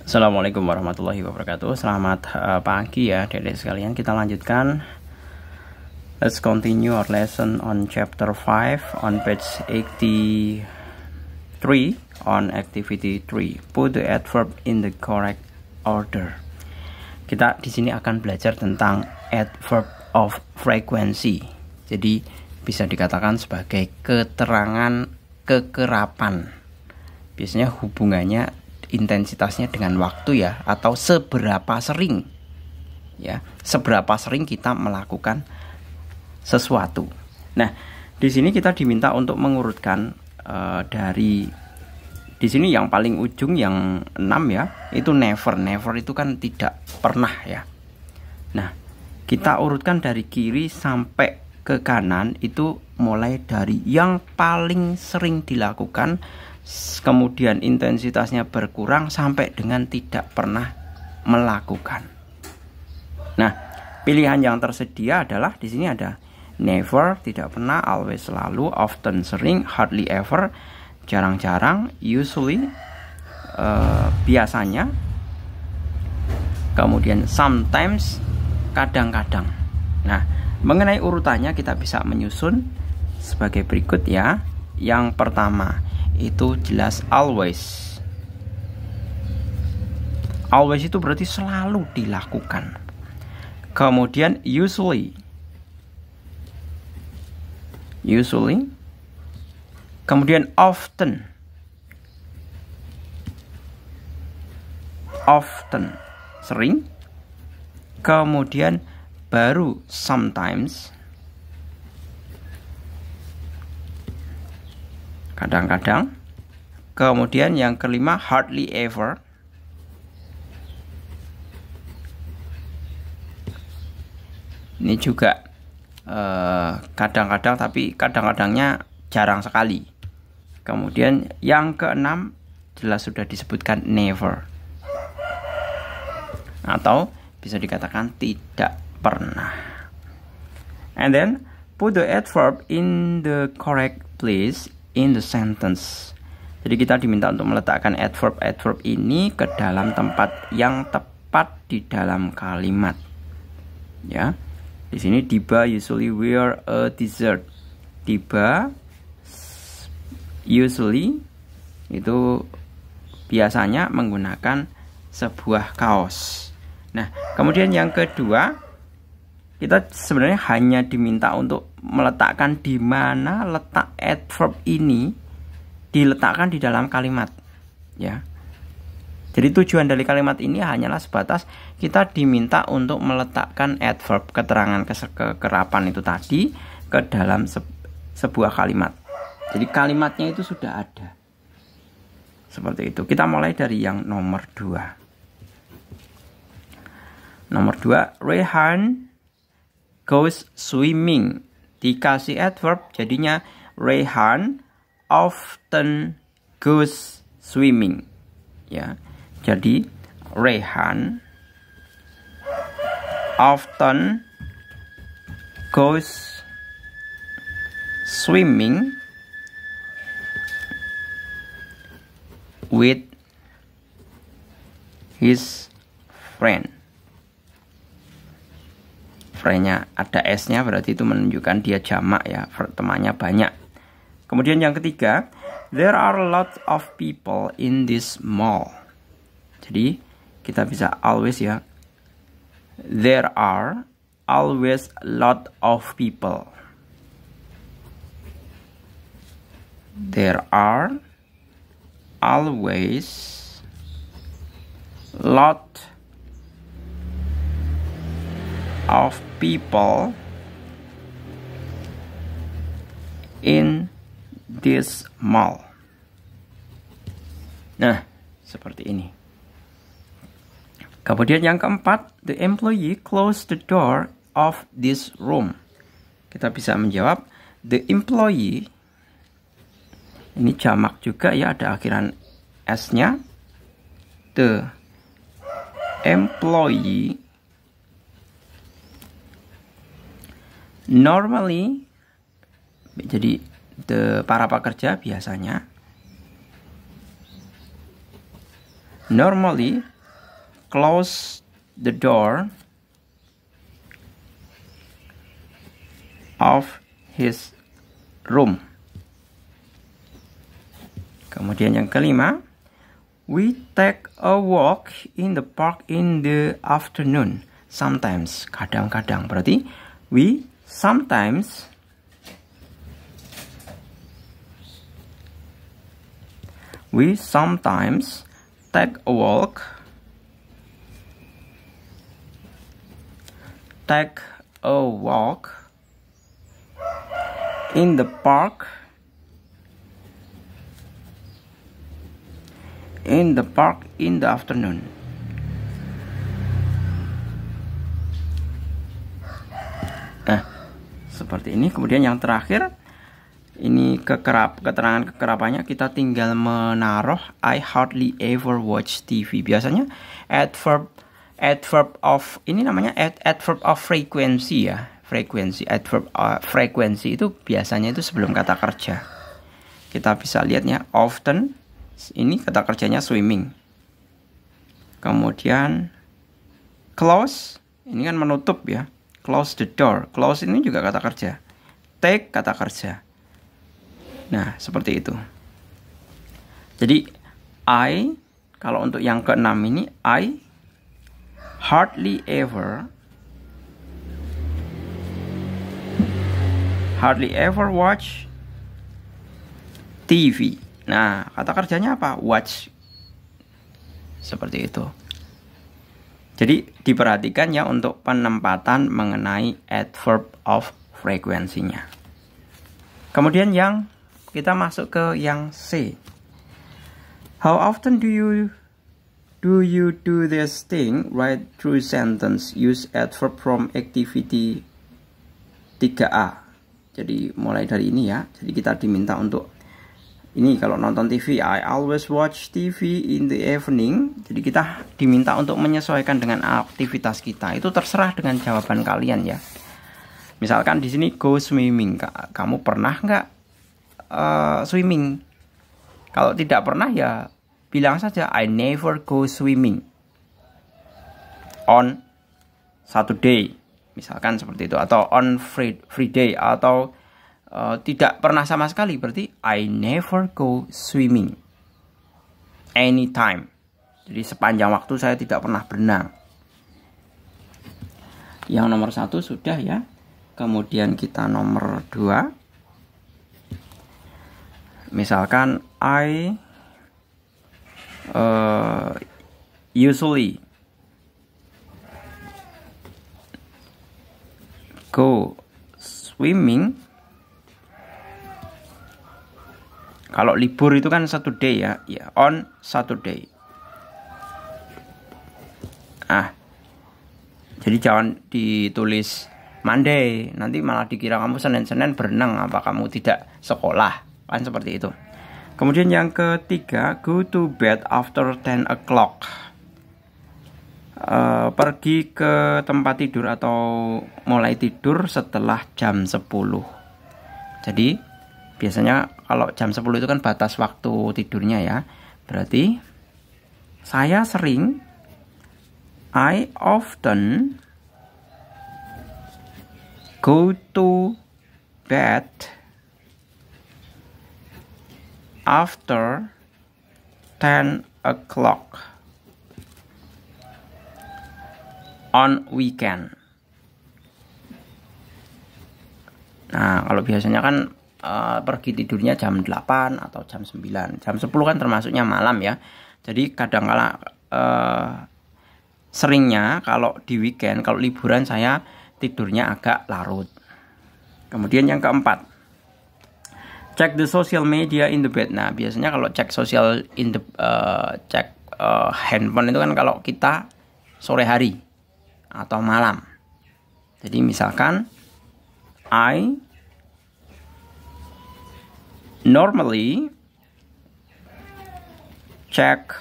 Assalamualaikum warahmatullahi wabarakatuh. Selamat pagi ya adik-adik sekalian. Kita lanjutkan. Let's continue our lesson on chapter 5 on page 83 on activity 3. Put the adverb in the correct order. Kita di sini akan belajar tentang adverb of frequency. Jadi bisa dikatakan sebagai keterangan kekerapan. Biasanya hubungannya intensitasnya dengan waktu ya, atau seberapa sering ya, seberapa sering kita melakukan sesuatu. Nah, di sini kita diminta untuk mengurutkan dari di sini yang paling ujung yang 6 ya, itu never. Never itu kan tidak pernah ya. Nah, kita urutkan dari kiri sampai ke kanan, itu mulai dari yang paling sering dilakukan, kemudian intensitasnya berkurang sampai dengan tidak pernah melakukan. Nah, pilihan yang tersedia adalah di sini ada never, tidak pernah, always, selalu, often, sering, hardly ever, jarang-jarang, usually, biasanya, kemudian sometimes, kadang-kadang. Nah, mengenai urutannya kita bisa menyusun sebagai berikut ya. Yang pertama itu jelas always. Always itu berarti selalu dilakukan. Kemudian usually. Usually. Kemudian often. Often, sering. Kemudian baru sometimes. Kadang-kadang. Kemudian yang kelima hardly ever. Ini juga kadang-kadang, tapi kadang-kadangnya jarang sekali. Kemudian yang keenam jelas sudah disebutkan never, atau bisa dikatakan tidak pernah. And then put the adverb in the correct place in the sentence. Jadi kita diminta untuk meletakkan adverb ini ke dalam tempat yang tepat di dalam kalimat. Ya. Di sini Diba usually wear a t-shirt. Diba usually itu biasanya menggunakan sebuah kaos. Nah, kemudian yang kedua, kita sebenarnya hanya diminta untuk meletakkan di mana letak adverb ini diletakkan di dalam kalimat ya. Jadi tujuan dari kalimat ini hanyalah sebatas kita diminta untuk meletakkan adverb, keterangan kekerapan itu tadi, ke dalam sebuah kalimat. Jadi kalimatnya itu sudah ada. Seperti itu. Kita mulai dari yang nomor 2. Nomor 2, Rehan goes swimming. Dikasih adverb, jadinya Rehan often goes swimming. Ya. Jadi Rehan often goes swimming with his friend. Friend-nya ada S-nya, berarti itu menunjukkan dia jamak ya, temannya banyak. Kemudian yang ketiga, there are lots of people in this mall. Jadi kita bisa always ya. There are always a lot of people. There are always lot of people in this mall. Nah, seperti ini. Kemudian yang keempat, the employee closed the door of this room. Kita bisa menjawab, the employee, ini jamak juga ya, ada akhiran S-nya. The employee normally, jadi para pekerja biasanya normally close the door of his room. Kemudian yang kelima, we take a walk in the park in the afternoon. Sometimes, kadang-kadang. Berarti we sometimes take a walk in the park in the afternoon. Seperti ini. Kemudian yang terakhir, ini keterangan kekerapannya kita tinggal menaruh I hardly ever watch TV. Biasanya adverb of ini namanya adverb of frequency ya. Adverb frequency itu biasanya itu sebelum kata kerja. Kita bisa lihatnya often, ini kata kerjanya swimming. Kemudian close, ini kan menutup ya. Close the door. Close ini juga kata kerja. Take kata kerja. Nah, seperti itu. Jadi I, kalau untuk yang keenam ini, I hardly ever watch TV. Nah, kata kerjanya apa? Watch. Seperti itu. Jadi diperhatikan ya untuk penempatan mengenai adverb of frequency-nya. Kemudian yang kita masuk ke yang C. How often do you do this thing? Write through sentence. Use adverb from activity 3A. Jadi mulai dari ini ya. Jadi kita diminta untuk ini kalau nonton TV, I always watch TV in the evening. Jadi kita diminta untuk menyesuaikan dengan aktivitas kita. Itu terserah dengan jawaban kalian ya. Misalkan di sini go swimming. Kamu pernah nggak swimming? Kalau tidak pernah ya bilang saja I never go swimming on Saturday. Misalkan seperti itu. Atau on free day. Atau tidak pernah sama sekali, berarti I never go swimming anytime. Jadi sepanjang waktu saya tidak pernah berenang. Yang nomor 1 sudah ya. Kemudian kita nomor 2. Misalkan I usually go swimming. Kalau libur itu kan Saturday ya, on Saturday. Jadi jangan ditulis Monday, nanti malah dikira kamu Senin berenang, apa kamu tidak sekolah, kan seperti itu. Kemudian yang ketiga, go to bed after 10 o'clock. Pergi ke tempat tidur atau mulai tidur setelah jam 10. Jadi biasanya kalau jam 10 itu kan batas waktu tidurnya ya. Berarti saya sering, I often go to bed after 10 o'clock on weekend. Nah, kalau biasanya kan pergi tidurnya jam 8 atau jam 9. Jam 10 kan termasuknya malam ya. Jadi kadang-kala seringnya kalau di weekend, kalau liburan saya tidurnya agak larut. Kemudian yang keempat, check the social media in the bed. Nah, biasanya kalau cek sosial in the cek handphone itu kan kalau kita sore hari atau malam. Jadi misalkan I normally check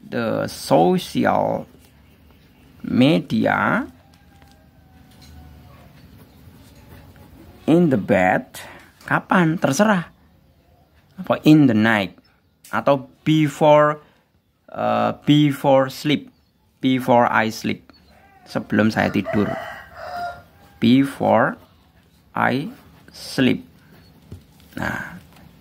the social media in the bed. Kapan? Terserah. Apa in the night atau before sleep. before I sleep. Sebelum saya tidur. Before I sleep. Nah,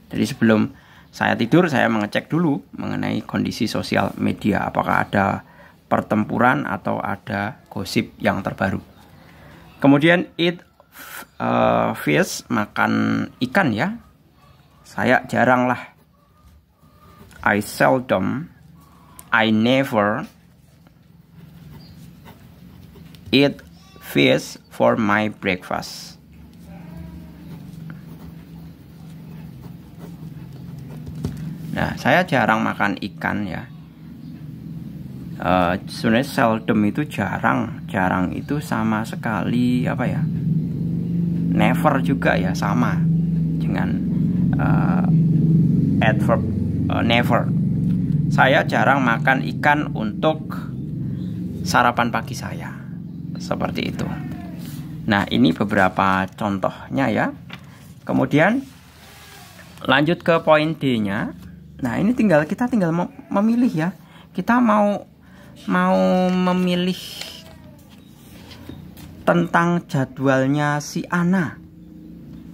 jadi sebelum saya tidur, saya mengecek dulu mengenai kondisi sosial media. Apakah ada pertempuran atau ada gosip yang terbaru. Kemudian eat fish, makan ikan ya. Saya jarang lah. I seldom, I never eat fish for my breakfast. Nah, saya jarang makan ikan ya. Sebenarnya seldom itu jarang itu sama sekali apa ya? Never juga ya, sama dengan adverb never. Saya jarang makan ikan untuk sarapan pagi saya. Seperti itu. Nah, ini beberapa contohnya ya. Kemudian lanjut ke poin D-nya. Nah, ini kita tinggal memilih ya. Kita mau memilih tentang jadwalnya si Anna.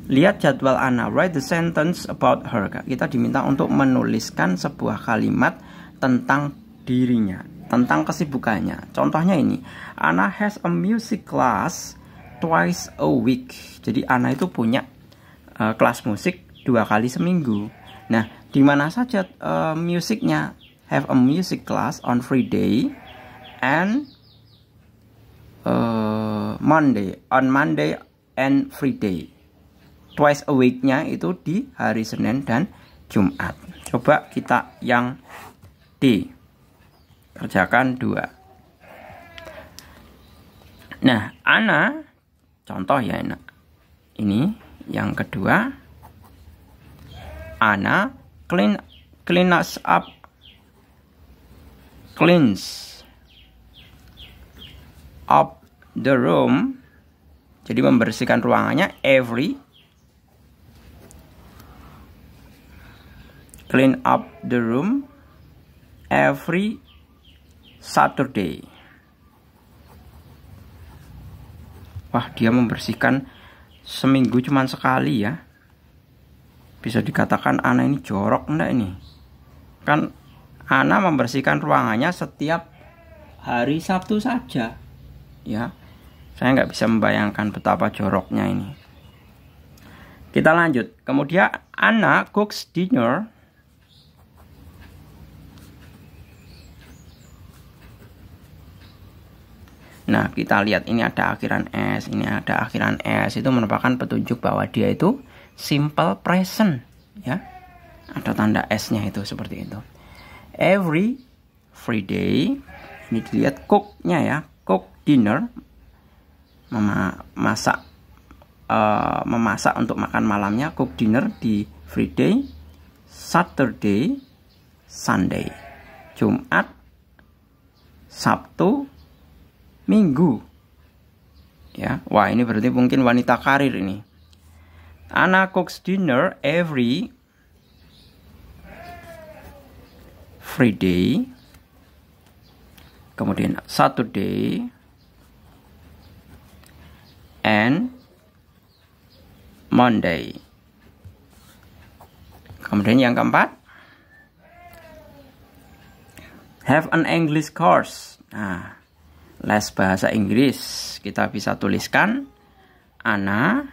Lihat jadwal Anna. Write the sentence about her. Kita diminta untuk menuliskan sebuah kalimat tentang dirinya, tentang kesibukannya. Contohnya ini, Anna has a music class twice a week. Jadi Anna itu punya kelas musik 2 kali seminggu. Nah, di mana saja musiknya? Have a music class on Friday and Monday. On Monday and Friday. Twice a week-nya itu di hari Senin dan Jumat. Coba kita yang D. Kerjakan 2. Nah, Anna, contoh ya, ini yang kedua. Anna cleans up the room. Jadi membersihkan ruangannya clean up the room every Saturday. Wah, dia membersihkan seminggu cuma sekali ya. Bisa dikatakan Anna ini jorok enggak ini? Kan Anna membersihkan ruangannya setiap hari Sabtu saja. Ya, saya nggak bisa membayangkan betapa joroknya ini. Kita lanjut. Kemudian Anna cooks dinner Nah, kita lihat ini ada akhiran S, ini ada akhiran S. Itu merupakan petunjuk bahwa dia itu simple present, ya. Ada tanda S-nya itu seperti itu. Every Friday, ini dilihat cook-nya ya, cook dinner, memasak untuk makan malamnya, cook dinner di Friday, Saturday, Sunday, Jumat, Sabtu, Minggu. Ya, wah ini berarti mungkin wanita karir ini. Anna cooks dinner every Friday, kemudian Saturday, and Monday. Kemudian yang keempat, have an English course. Nah, les bahasa Inggris. Kita bisa tuliskan Anna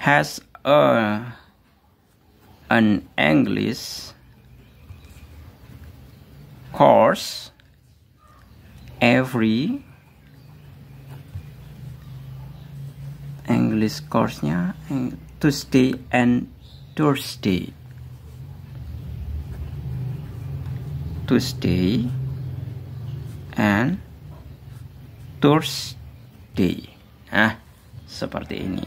has an English course every English course-nya Tuesday and Thursday. Tuesday and Thursday. Nah, seperti ini.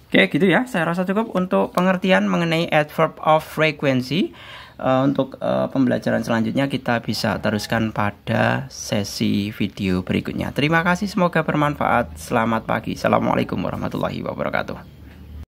Oke, gitu ya. Saya rasa cukup untuk pengertian mengenai adverb of frequency. Untuk pembelajaran selanjutnya kita bisa teruskan pada sesi video berikutnya. Terima kasih, semoga bermanfaat. Selamat pagi. Assalamualaikum warahmatullahi wabarakatuh.